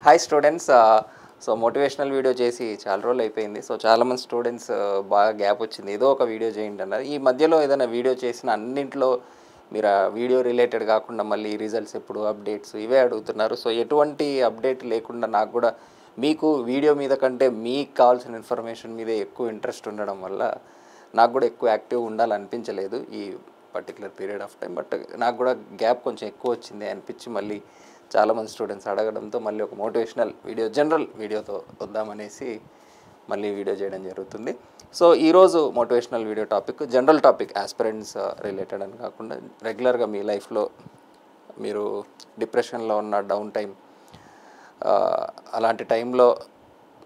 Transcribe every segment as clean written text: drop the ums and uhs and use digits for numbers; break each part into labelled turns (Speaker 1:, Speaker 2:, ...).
Speaker 1: Hi students. So motivational video చేసి చాలా రోజులు అయిపోయింది. సో చాలామంది స్టూడెంట్స్ బాగా గ్యాప్ వచ్చింది, ఏదో ఒక వీడియో చేయండి అన్నారు. ఈ మధ్యలో ఏదైనా వీడియో చేసిన అన్నింటిలో మీరు ఆ వీడియో రిలేటెడ్ కాకుండా మళ్ళీ రిజల్ట్స్ ఎప్పుడు, అప్డేట్స్ ఇవే అడుగుతున్నారు. సో ఎటువంటి అప్డేట్ లేకుండా నాకు కూడా మీకు వీడియో మీద కంటే మీకు కావాల్సిన ఇన్ఫర్మేషన్ మీదే ఎక్కువ ఇంట్రెస్ట్ ఉండడం వల్ల నాకు కూడా ఎక్కువ యాక్టివ్ ఉండాలనిపించలేదు ఈ particular period of time. But నాకు కూడా గ్యాప్ కొంచెం ఎక్కువ వచ్చింది అనిపించి మళ్ళీ చాలామంది స్టూడెంట్స్ అడగడంతో మళ్ళీ ఒక మోటివేషనల్ వీడియో, జనరల్ వీడియోతో వద్దామనేసి మళ్ళీ వీడియో చేయడం జరుగుతుంది. సో ఈరోజు motivational video topic general topic, aspirants related అని కాకుండా రెగ్యులర్గా మీ లైఫ్లో మీరు డిప్రెషన్లో ఉన్న డౌన్ టైం, అలాంటి టైంలో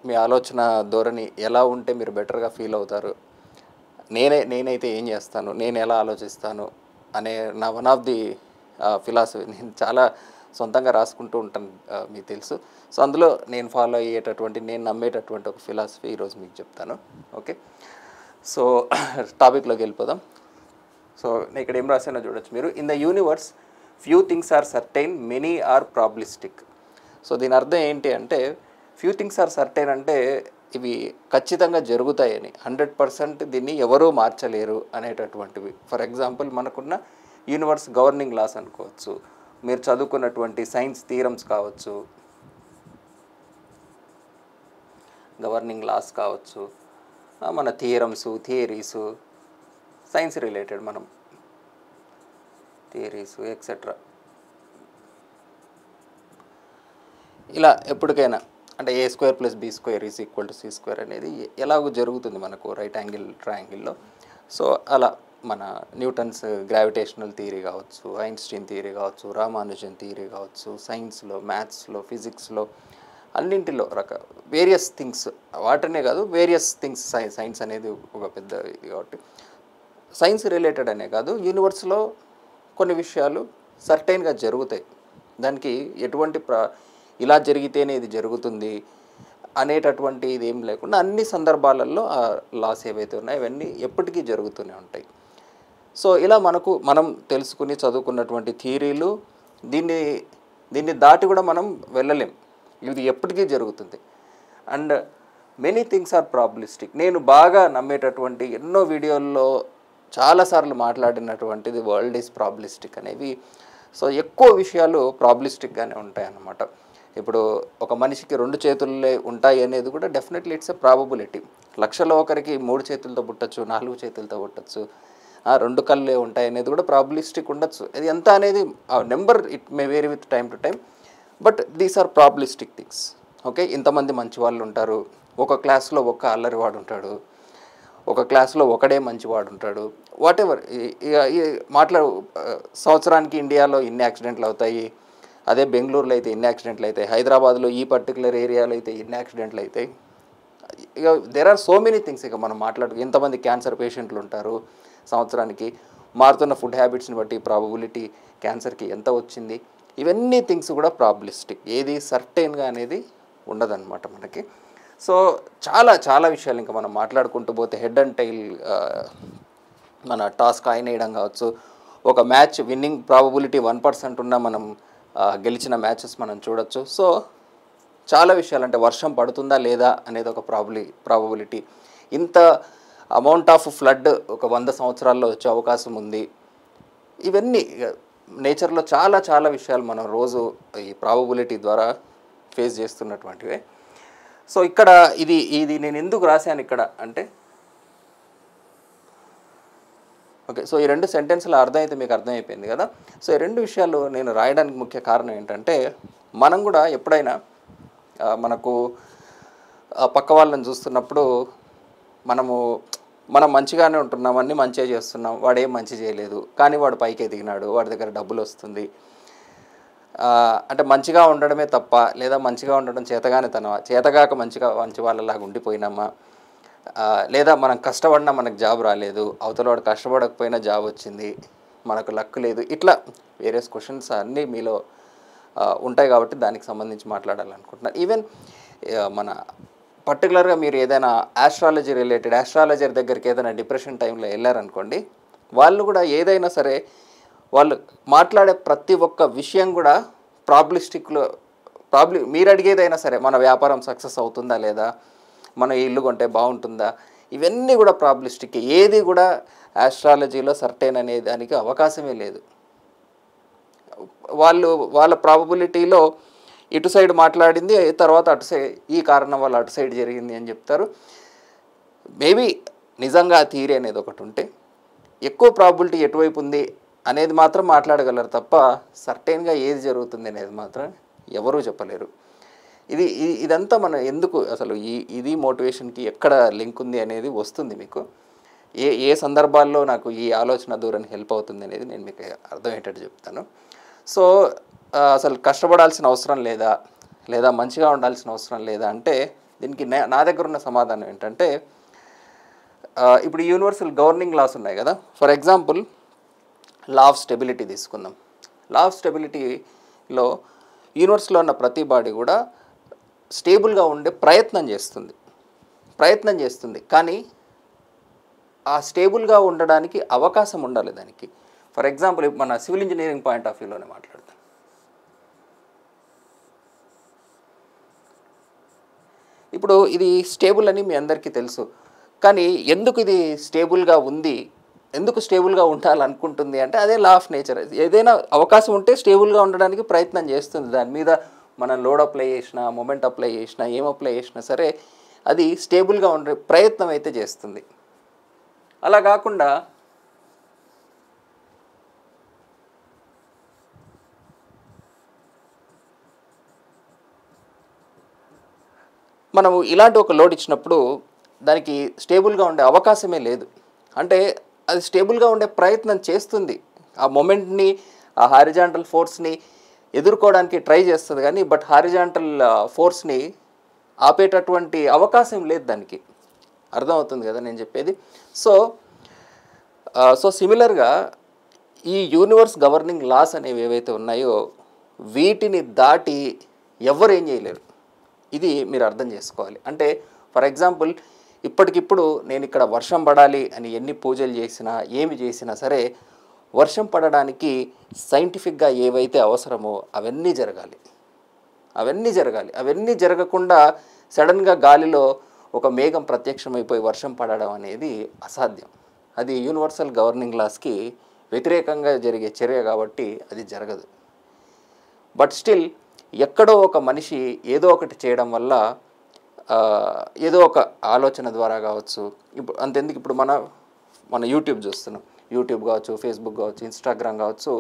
Speaker 1: మీ ఆలోచన ధోరణి ఎలా ఉంటే మీరు బెటర్గా ఫీల్ అవుతారు, నేనైతే ఏం చేస్తాను, నేను ఎలా ఆలోచిస్తాను అనే నా వన్ ఆఫ్ ది ఫిలాసఫీ. నేను చాలా సొంతంగా రాసుకుంటూ ఉంటాను, మీకు తెలుసు. సో అందులో నేను ఫాలో అయ్యేటటువంటి, నేను నమ్మేటటువంటి ఒక ఫిలాసఫీ ఈరోజు మీకు చెప్తాను. ఓకే, సో టాపిక్లోకి వెళ్ళిపోదాం. సో నేను ఇక్కడ ఏం రాసానో చూడొచ్చు మీరు. In the universe few things are certain, many are probabilistic. So దీని అర్థం ఏంటి అంటే, ఫ్యూ థింగ్స్ ఆర్ సర్టైన్ అంటే ఇవి ఖచ్చితంగా జరుగుతాయని, 100% దీన్ని ఎవరూ మార్చలేరు అనేటటువంటివి. ఫర్ ఎగ్జాంపుల్ మనకున్న యూనివర్స్ గవర్నింగ్ లాస్ అనుకోవచ్చు, మీరు చదువుకున్నటువంటి సైన్స్ థీరమ్స్ కావచ్చు, గవర్నింగ్ లాస్ కావచ్చు, మన థియరమ్స్, థియరీసు, సైన్స్ రిలేటెడ్ మనం థియరీసు ఎక్సెట్రా, ఇలా ఎప్పటికైనా అంటే A² + B² = C² అనేది ఎలాగో జరుగుతుంది మనకు రైట్ యాంగిల్ ట్రయాంగిల్లో. సో అలా మన న్యూటన్స్ గ్రావిటేషనల్ థియరీ కావచ్చు, ఐన్స్టీన్ థియరీ కావచ్చు, రామానుజన్ థియరీ కావచ్చు, సైన్స్లో, మ్యాథ్స్లో, ఫిజిక్స్లో, అన్నింటిలో వేరియస్ థింగ్స్, వాటనే కాదు వేరియస్ థింగ్స్. సైన్స్ అనేది ఒక పెద్ద ఇది కాబట్టి సైన్స్ రిలేటెడ్ అనే కాదు, యూనివర్స్లో కొన్ని విషయాలు సర్టైన్గా జరుగుతాయి. దానికి ఎటువంటి ఇలా జరిగితేనే ఇది జరుగుతుంది అనేటటువంటి ఇది ఏం లేకుండా అన్ని సందర్భాలలో ఆ లాస్ ఏవైతే ఉన్నాయో ఇవన్నీ ఎప్పటికీ జరుగుతూనే ఉంటాయి. సో ఇలా మనం తెలుసుకుని చదువుకున్నటువంటి థియరీలు, దీన్ని దాటి కూడా మనం వెళ్ళలేం, ఇది ఎప్పటికీ జరుగుతుంది. And many things are probabilistic. నేను బాగా నమ్మేటటువంటి, ఎన్నో వీడియోల్లో చాలాసార్లు మాట్లాడినటువంటిది వరల్డ్ ఈజ్ ప్రాబిలిస్టిక్ అనేవి. సో ఎక్కువ విషయాలు ప్రాబిలిస్టిక్గానే ఉంటాయన్నమాట. ఇప్పుడు ఒక మనిషికి 2 చేతులే ఉంటాయి అనేది కూడా డెఫినెట్లీ ఇట్స్ ఎ ప్రాబబిలిటీ. 1,00,000లో ఒకరికి 3 చేతులతో పుట్టచ్చు, 4 చేతులతో పుట్టచ్చు, 2 కళ్ళే ఉంటాయి అనేది కూడా ప్రాబిలిస్టిక్ ఉండొచ్చు. అది ఎంత అనేది number it may vary with time to time, but these are probabilistic things. Okay, ఇంతమంది మంచి వాళ్ళు ఉంటారు, ఒక క్లాస్లో ఒక్క అల్లరివాడు ఉంటాడు, ఒక క్లాస్లో ఒకడే మంచివాడు ఉంటాడు, వాట్ ఎవర్. సంవత్సరానికి ఇండియాలో ఇన్ని యాక్సిడెంట్లు అవుతాయి, అదే బెంగళూరులో అయితే ఇన్ని యాక్సిడెంట్లు అవుతాయి, హైదరాబాద్లో ఈ పర్టికులర్ ఏరియాలో అయితే ఇన్ని యాక్సిడెంట్లు అవుతాయి. ఇక there are so many things. ఇక మనం ఎంతమంది క్యాన్సర్ పేషెంట్లు ఉంటారు సంవత్సరానికి, మారుతున్న ఫుడ్ హ్యాబిట్స్ని బట్టి ప్రాబబిలిటీ క్యాన్సర్కి ఎంత వచ్చింది, ఇవన్నీ థింగ్స్ కూడా ప్రాబిలిస్టిక్. ఏది సర్టైన్గా అనేది ఉండదన్నమాట మనకి. సో చాలా చాలా విషయాలు ఇంకా మనం మాట్లాడుకుంటూ పోతే హెడ్ అండ్ టైల్, మన టాస్క్ ఆయన వేయడం కావచ్చు, ఒక మ్యాచ్ విన్నింగ్ ప్రాబబిలిటీ 1% ఉన్నా మనం గెలిచిన మ్యాచెస్ మనం చూడొచ్చు. సో చాలా విషయాలు, అంటే వర్షం పడుతుందా లేదా అనేది ఒక ప్రాబబిలిటీ, ఇంత అమౌంట్ ఆఫ్ ఫ్లడ్ ఒక 100 సంవత్సరాల్లో వచ్చే అవకాశం ఉంది. ఇవన్నీ నేచర్లో చాలా చాలా విషయాలు మనం రోజు ఈ ప్రాబబిలిటీ ద్వారా ఫేస్ చేస్తున్నటువంటివే. సో ఇక్కడ ఇది నేను ఎందుకు రాశాను ఇక్కడ అంటే, ఓకే, సో ఈ 2 సెంటెన్స్ల అర్థం అయితే మీకు అర్థమైపోయింది కదా. సో ఈ 2 విషయాలు నేను రాయడానికి ముఖ్య కారణం ఏంటంటే, మనం కూడా ఎప్పుడైనా మనకు పక్క వాళ్ళని చూస్తున్నప్పుడు మనం మంచిగానే ఉంటున్నాం, అన్నీ మంచిగా చేస్తున్నాం, వాడు ఏం మంచి చేయలేదు కానీ వాడు పైకి ఎదిగినాడు, వాడి దగ్గర డబ్బులు వస్తుంది, అంటే మంచిగా ఉండడమే తప్ప, లేదా మంచిగా ఉండడం చేతగాక మంచి వాళ్ళలాగా ఉండిపోయినామా, లేదా మనం కష్టపడినా మనకు జాబ్ రాలేదు, అవతలవాడు కష్టపడకపోయినా జాబ్ వచ్చింది, మనకు లక్ లేదు, ఇట్లా వేరియస్ క్వశ్చన్స్ అన్నీ మీలో ఉంటాయి కాబట్టి దానికి సంబంధించి మాట్లాడాలనుకుంటున్నాను. ఈవెన్ మన పర్టికులర్గా మీరు ఏదైనా ఆస్ట్రాలజీ రిలేటెడ్, ఆస్ట్రాలజర్ దగ్గరికి ఏదైనా డిప్రెషన్ టైంలో వెళ్ళారనుకోండి, వాళ్ళు కూడా ఏదైనా సరే వాళ్ళు మాట్లాడే ప్రతి ఒక్క విషయం కూడా ప్రాబిలిస్టిక్లో ప్రాబ్లం మీరు అడిగేదైనా సరే, మన వ్యాపారం సక్సెస్ అవుతుందా లేదా, మన ఇల్లు కొంటే బాగుంటుందా, ఇవన్నీ కూడా ప్రాబిలిస్టిక్. ఏది కూడా ఆస్ట్రాలజీలో సర్టెన్ అనే దానికి అవకాశమే లేదు. వాళ్ళ ప్రాబబిలిటీలో ఇటు సైడ్ మాట్లాడింది, తర్వాత అటు సైడ్ ఈ కారణం వల్ల అటు సైడ్ జరిగింది అని చెప్తారు. మేబీ నిజంగా ఆ థియరీ అనేది ఒకటి ఉంటే ఎక్కువ ప్రాబిలిటీ ఎటువైపు ఉంది అనేది మాత్రం మాట్లాడగలరు తప్ప సర్టెన్గా ఏది జరుగుతుంది అనేది మాత్రం ఎవరూ చెప్పలేరు. ఇదంతా మనం ఎందుకు అసలు ఇది మోటివేషన్కి ఎక్కడ లింక్ ఉంది అనేది వస్తుంది మీకు. ఏ సందర్భాల్లో నాకు ఈ ఆలోచన ధోరణి హెల్ప్ అవుతుంది అనేది నేను మీకు అర్థమయ్యేటట్టు చెప్తాను. సో అసలు కష్టపడాల్సిన అవసరం లేదా మంచిగా ఉండాల్సిన అవసరం లేదా అంటే దీనికి నా దగ్గర ఉన్న సమాధానం ఏంటంటే, ఇప్పుడు యూనివర్సల్ గవర్నింగ్ లాస్ ఉన్నాయి కదా. For example law of stability తీసుకుందాం. లా ఆఫ్ స్టెబిలిటీలో యూనివర్స్లో ఉన్న ప్రతి బాడీ కూడా స్టేబుల్గా ఉండే ప్రయత్నం చేస్తుంది. కానీ ఆ స్టేబుల్గా ఉండడానికి అవకాశం ఉండాలి దానికి. ఫర్ ఎగ్జాంపుల్ మన సివిల్ ఇంజనీరింగ్ పాయింట్ ఆఫ్ వ్యూలోనే మాట్లాడతాం. ఇప్పుడు ఇది స్టేబుల్ అని మీ అందరికీ తెలుసు, కానీ ఎందుకు ఇది స్టేబుల్గా ఉంది, ఎందుకు స్టేబుల్గా ఉండాలనుకుంటుంది అంటే అదే లా ఆఫ్ నేచర్. ఏదైనా అవకాశం ఉంటే స్టేబుల్గా ఉండడానికి ప్రయత్నం చేస్తుంది. దాని మీద మనం లోడ్ అప్లై చేసినా, మొమెంట్ అప్లై చేసినా, ఏం అప్లై చేసినా సరే అది స్టేబుల్గా ఉండే ప్రయత్నం అయితే చేస్తుంది. అలా కాకుండా మనము ఇలాంటి ఒక లోడ్ ఇచ్చినప్పుడు దానికి స్టేబుల్గా ఉండే అవకాశమే లేదు. అంటే అది స్టేబుల్గా ఉండే ప్రయత్నం చేస్తుంది, ఆ మొమెంట్ని, ఆ హారిజాంటల్ ఫోర్స్ని ఎదుర్కోవడానికి ట్రై చేస్తుంది, కానీ బట్ హారిజాంటల్ ఫోర్స్ని ఆపేటటువంటి అవకాశం లేదు దానికి. అర్థమవుతుంది కదా నేను చెప్పేది. సో సిమిలర్గా ఈ యూనివర్స్ గవర్నింగ్ లాస్ అనేవి ఏవైతే ఉన్నాయో వీటిని దాటి ఎవరు ఏం చేయలేరు. ఇది మీరు అర్థం చేసుకోవాలి. అంటే ఫర్ ఎగ్జాంపుల్ ఇప్పటికిప్పుడు నేను ఇక్కడ వర్షం పడాలి అని ఎన్ని పూజలు చేసినా ఏమి చేసినా సరే వర్షం పడడానికి సైంటిఫిక్గా ఏవైతే అవసరమో అవన్నీ జరగాలి. అవన్నీ జరగకుండా సడన్గా గాలిలో ఒక మేఘం ప్రత్యక్షమైపోయి వర్షం పడడం అనేది అసాధ్యం. అది యూనివర్సల్ గవర్నింగ్ లాస్కి వ్యతిరేకంగా జరిగే చర్య కాబట్టి అది జరగదు. బట్ స్టిల్ ఎక్కడో ఒక మనిషి ఏదో ఒకటి చేయడం వల్ల, ఏదో ఒక ఆలోచన ద్వారా కావచ్చు, ఇప్పుడు అంతెందుకు ఇప్పుడు మన యూట్యూబ్ చూస్తున్నాం. యూట్యూబ్ కావచ్చు, ఫేస్బుక్ కావచ్చు, ఇన్స్టాగ్రామ్ కావచ్చు,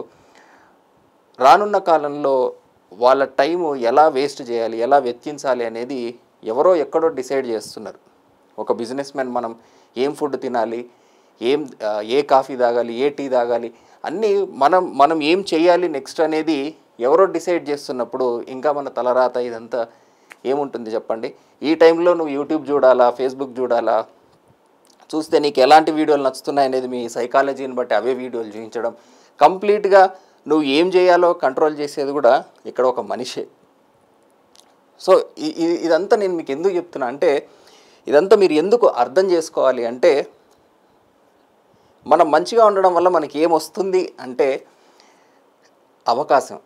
Speaker 1: రానున్న కాలంలో వాళ్ళ టైము ఎలా వేస్ట్ చేయాలి, ఎలా వెచ్చించాలి అనేది ఎవరో ఎక్కడో డిసైడ్ చేస్తున్నారు. ఒక బిజినెస్ మ్యాన్ మనం ఏం ఫుడ్ తినాలి, ఏ కాఫీ తాగాలి, ఏ టీ తాగాలి, అన్నీ మనం ఏం చేయాలి నెక్స్ట్ అనేది ఎవరో డిసైడ్ చేస్తున్నప్పుడు ఇంకా మన తలరాత ఇదంతా ఏముంటుంది చెప్పండి. ఈ టైంలో నువ్వు యూట్యూబ్ చూడాలా, ఫేస్బుక్ చూడాలా, చూస్తే నీకు ఎలాంటి వీడియోలు నచ్చుతున్నాయి అనేది మీ సైకాలజీని బట్టి అవే వీడియోలు చూపించడం, కంప్లీట్గా నువ్వు ఏం చేయాలో కంట్రోల్ చేసేది కూడా ఇక్కడ ఒక మనిషే. సో ఇదంతా నేను మీకు ఎందుకు చెప్తున్నా అంటే, ఇదంతా మీరు ఎందుకు అర్థం చేసుకోవాలి అంటే, మనం మంచిగా ఉండడం వల్ల మనకి ఏమొస్తుంది అంటే అవకాశం.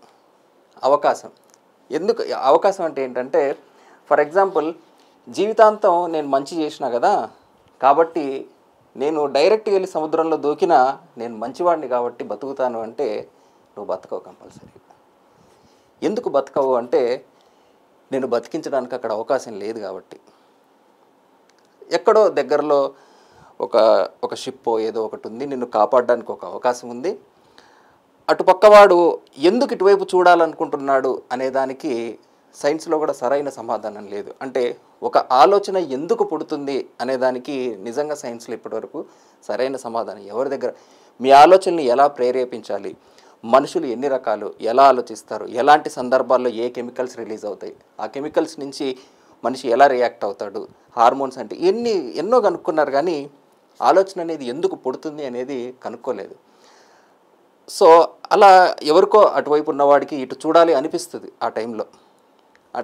Speaker 1: ఎందుకు అవకాశం అంటే ఏంటంటే, ఫర్ ఎగ్జాంపుల్ జీవితాంతం నేను మంచి చేసినా కదా, కాబట్టి నేను డైరెక్ట్గా వెళ్ళి సముద్రంలో దూకినా నేను మంచివాడిని కాబట్టి బతుకుతాను అంటే నువ్వు బతకవు కంపల్సరీ. ఎందుకు బతకవు అంటే నేను బతికించడానికి అక్కడ అవకాశం లేదు కాబట్టి. ఎక్కడో దగ్గరలో ఒక షిప్పో ఏదో ఒకటి ఉంది, నిన్ను కాపాడడానికి ఒక అవకాశం ఉంది. అటుపక్కవాడు ఎందుకు ఇటువైపు చూడాలనుకుంటున్నాడు అనేదానికి సైన్స్లో కూడా సరైన సమాధానం లేదు. అంటే ఒక ఆలోచన ఎందుకు పుడుతుంది అనేదానికి నిజంగా సైన్స్లో ఇప్పటివరకు సరైన సమాధానం ఎవరి దగ్గర, మీ ఆలోచనని ఎలా ప్రేరేపించాలి, మనుషులు ఎన్ని రకాలు, ఎలా ఆలోచిస్తారు, ఎలాంటి సందర్భాల్లో ఏ కెమికల్స్ రిలీజ్ అవుతాయి, ఆ కెమికల్స్ నుంచి మనిషి ఎలా రియాక్ట్ అవుతాడు, హార్మోన్స్ అంటే ఎన్నో కనుక్కున్నారు, కానీ ఆలోచన అనేది ఎందుకు పుడుతుంది అనేది కనుక్కోలేదు. సో అలా ఎవరికో అటువైపు ఉన్నవాడికి ఇటు చూడాలి అనిపిస్తుంది ఆ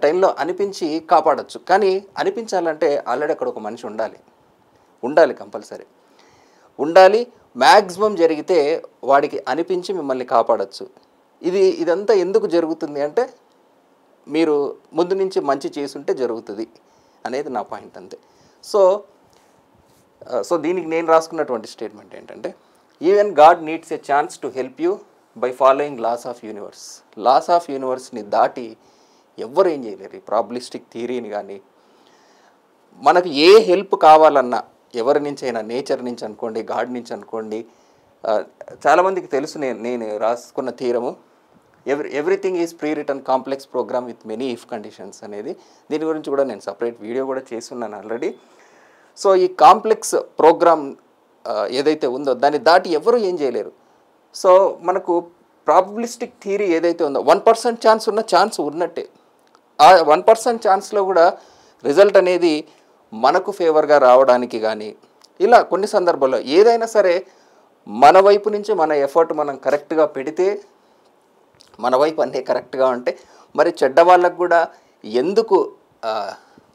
Speaker 1: టైంలో అనిపించి కాపాడచ్చు. కానీ అనిపించాలంటే ఆల్రెడీ అక్కడ ఒక మనిషి ఉండాలి కంపల్సరీ ఉండాలి. మ్యాక్సిమం జరిగితే వాడికి అనిపించి మిమ్మల్ని కాపాడచ్చు. ఇదంతా ఎందుకు జరుగుతుంది అంటే మీరు ముందు నుంచి మంచి చేసుంటే జరుగుతుంది అనేది నా పాయింట్ అంతే. సో దీనికి నేను రాసుకున్నటువంటి స్టేట్మెంట్ ఏంటంటే, even God needs a chance to help you by following laws of universe. Laws of యూనివర్స్ని దాటి ఎవ్వరు ఏం చేయలేరు. ఈ ప్రాబబిలిస్టిక్ థియరీని కానీ మనకు ఏ హెల్ప్ కావాలన్నా ఎవరి నుంచి అయినా, నేచర్ నుంచి అనుకోండి, గాడ్ నుంచి అనుకోండి, చాలామందికి తెలుసు నేను రాసుకున్న theorem everything is pre return complex program with many if conditions అనేది. దీని గురించి కూడా నేను సపరేట్ వీడియో కూడా చేస్తున్నాను ఆల్రెడీ. సో ఈ కాంప్లెక్స్ ప్రోగ్రామ్ ఏదైతే ఉందో దాన్ని దాటి ఎవరు ఏం చేయలేరు. సో మనకు ప్రాబబిలిస్టిక్ థియరీ ఏదైతే ఉందో 1% ఛాన్స్ ఉన్న ఛాన్స్ ఉన్నట్టే. ఆ 1% ఛాన్స్లో కూడా రిజల్ట్ అనేది మనకు ఫేవర్గా రావడానికి కానీ ఇలా కొన్ని సందర్భాల్లో ఏదైనా సరే మన వైపు నుంచి మన ఎఫర్ట్ మనం కరెక్ట్గా పెడితే మన వైపు అన్నీ కరెక్ట్గా ఉంటే మరి చెడ్డవాళ్ళకు కూడా ఎందుకు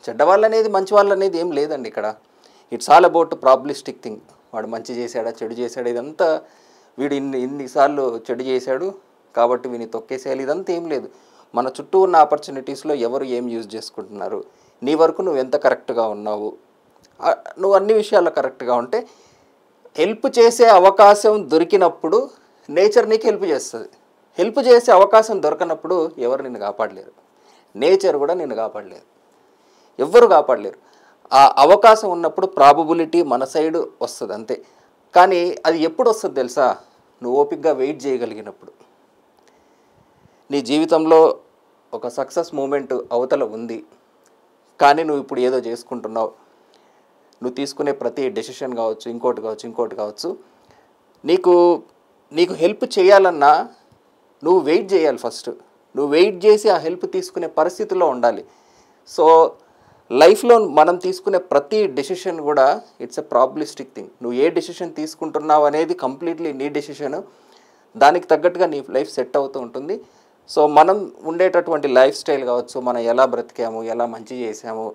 Speaker 1: చెడ్డవాళ్ళు అనేది మంచి వాళ్ళు అనేది ఏం లేదండి ఇక్కడ. It's all about probabilistic thing. వాడు మంచి చేశాడా చెడు చేశాడా ఇదంతా, వీడు ఇన్నిసార్లు చెడు చేశాడు కాబట్టి వీని తొక్కేసేయాలి ఇదంతా ఏం లేదు. మన చుట్టూ ఉన్న ఆపర్చునిటీస్లో ఎవరు ఏం యూజ్ చేసుకుంటున్నారు, నీ వరకు నువ్వు ఎంత కరెక్ట్గా ఉన్నావు, నువ్వు అన్ని విషయాల్లో కరెక్ట్గా ఉంటే హెల్ప్ చేసే అవకాశం దొరికినప్పుడు నేచర్ నీకు హెల్ప్ చేస్తుంది. హెల్ప్ చేసే అవకాశం దొరకనప్పుడు ఎవరు నిన్ను కాపాడలేరు, నేచర్ కూడా నిన్ను కాపాడలేరు, ఎవ్వరు కాపాడలేరు. ఆ అవకాశం ఉన్నప్పుడు ప్రాబబిలిటీ మన సైడ్ వస్తుంది అంతే. కానీ అది ఎప్పుడు వస్తుంది తెలుసా? నువ్వు ఓపికగా వెయిట్ చేయగలిగినప్పుడు. నీ జీవితంలో ఒక సక్సెస్ మూమెంట్ అవతల ఉంది కానీ నువ్వు ఇప్పుడు ఏదో చేసుకుంటున్నావు, నువ్వు తీసుకునే ప్రతి డెసిషన్ కావచ్చు, ఇంకోటి కావచ్చు, నీకు హెల్ప్ చేయాలన్నా నువ్వు వెయిట్ చేయాలి. ఫస్ట్ నువ్వు వెయిట్ చేసి ఆ హెల్ప్ తీసుకునే పరిస్థితిలో ఉండాలి. సో లైఫ్లో మనం తీసుకునే ప్రతి డెసిషన్ కూడా ఇట్స్ ఎ ప్రాబబిలిస్టిక్ థింగ్. నువ్వు ఏ డెసిషన్ తీసుకుంటున్నావు అనేది కంప్లీట్లీ నీ డెసిషన్, దానికి తగ్గట్టుగా నీ లైఫ్ సెట్ అవుతూ ఉంటుంది. సో మనం ఉండేటటువంటి లైఫ్ స్టైల్ కావచ్చు, మనం ఎలా బ్రతికాము, ఎలా మంచి చేసాము,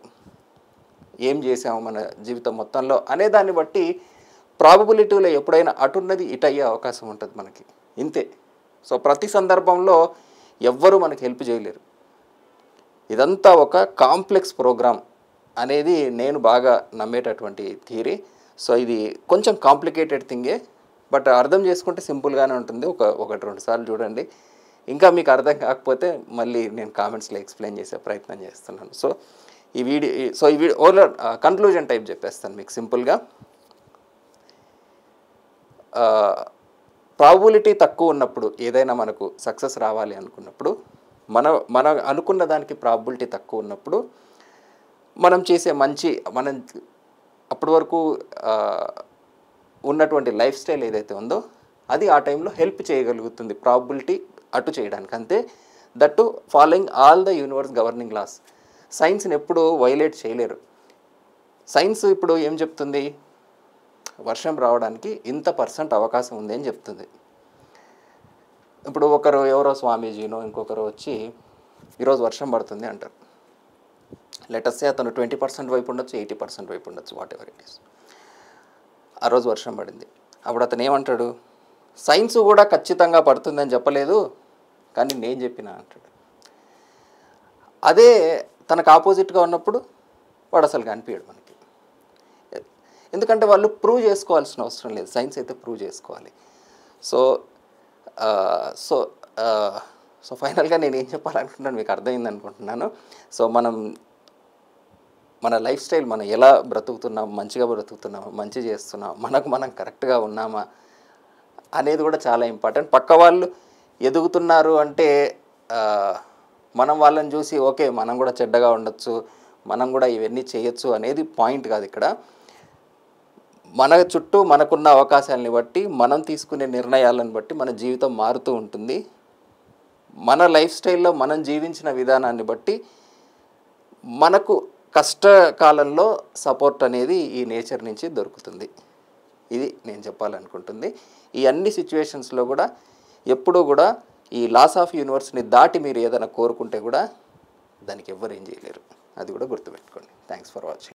Speaker 1: ఏం చేసాము మన జీవితం మొత్తంలో అనే దాన్ని బట్టి ప్రాబబిలిటీలో ఎప్పుడైనా అటున్నది ఇటు అయ్యే అవకాశం ఉంటుంది మనకి, ఇంతే. సో ప్రతి సందర్భంలో ఎవ్వరూ మనకి హెల్ప్ చేయలేరు. ఇదంతా ఒక కాంప్లెక్స్ ప్రోగ్రామ్ అనేది నేను బాగా నమ్మేటటువంటి థియరీ. సో ఇది కొంచెం కాంప్లికేటెడ్ థింగే, బట్ అర్థం చేసుకుంటే సింపుల్గానే ఉంటుంది. ఒకటి రెండు సార్లు చూడండి. ఇంకా మీకు అర్థం కాకపోతే మళ్ళీ నేను కామెంట్స్లో ఎక్స్ప్లెయిన్ చేసే ప్రయత్నం చేస్తున్నాను. సో ఈ వీడియో ఓవర్ కన్క్లూజన్ టైప్ చెప్పేస్తాను మీకు సింపుల్గా. ప్రాబబిలిటీ తక్కువ ఉన్నప్పుడు ఏదైనా మనకు సక్సెస్ రావాలి అనుకున్నప్పుడు, మన అనుకున్న దానికి ప్రాబబిలిటీ తక్కువ ఉన్నప్పుడు మనం చేసే మనం అప్పటి వరకు ఉన్నటువంటి లైఫ్ స్టైల్ ఏదైతే ఉందో అది ఆ టైంలో హెల్ప్ చేయగలుగుతుంది ప్రాబబిలిటీ అటు చేయడానికి, అంతే. That following all the universe governing laws. సైన్స్ని ఎప్పుడు వైలేట్ చేయలేరు. సైన్స్ ఇప్పుడు ఏం చెప్తుంది? వర్షం రావడానికి ఇంత % అవకాశం ఉంది అని చెప్తుంది. ఇప్పుడు ఎవరో స్వామీజీనో ఇంకొకరు వచ్చి ఈరోజు వర్షం పడుతుంది అంటారు. లెటస్ సే అతను 20% వైపు ఉండొచ్చు, 80% వైపు ఉండొచ్చు, వాట్ ఎవర్ ఇట్ ఈస్. ఆ రోజు వర్షం పడింది. అప్పుడు అతను ఏమంటాడు? సైన్స్ కూడా ఖచ్చితంగా పడుతుందని చెప్పలేదు కానీ నేను చెప్పిన అంటాడు. అదే తనకు ఆపోజిట్గా ఉన్నప్పుడు వాడు అసలు కనిపించడు మనకి. ఎందుకంటే వాళ్ళు ప్రూవ్ చేసుకోవాల్సిన అవసరం లేదు, సైన్స్ అయితే ప్రూవ్ చేసుకోవాలి. సో ఫైనల్గా నేను ఏం చెప్పాలనుకుంటున్నాను మీకు అర్థమైంది అనుకుంటున్నాను. సో మన లైఫ్ స్టైల్ మనం ఎలా బ్రతుకుతున్నాం, మంచిగా బ్రతుకుతున్నామా, మంచి చేస్తున్నాం, మనం కరెక్ట్గా ఉన్నామా అనేది కూడా చాలా ఇంపార్టెంట్. పక్క వాళ్ళు ఎదుగుతున్నారు అంటే మనం వాళ్ళని చూసి ఓకే మనం కూడా చెడ్డగా ఉండొచ్చు, మనం కూడా ఇవన్నీ చేయొచ్చు అనేది పాయింట్ కాదు ఇక్కడ. మన చుట్టూ మనకున్న అవకాశాలని బట్టి, మనం తీసుకునే నిర్ణయాలను బట్టి మన జీవితం మారుతూ ఉంటుంది. మన లైఫ్ స్టైల్లో మనం జీవించిన విధానాన్ని బట్టి మనకు కష్టకాలంలో సపోర్ట్ అనేది ఈ నేచర్ నుంచి దొరుకుతుంది. ఇది నేను చెప్పాలనుకుంటుంది. ఈ అన్ని సిచ్యువేషన్స్లో కూడా ఎప్పుడూ కూడా ఈ లాస్ ఆఫ్ యూనివర్స్ని దాటి మీరు ఏదైనా కోరుకుంటే కూడా దానికి ఎవ్వరు ఏం చేయలేరు. అది కూడా గుర్తుపెట్టుకోండి. Thanks for watching.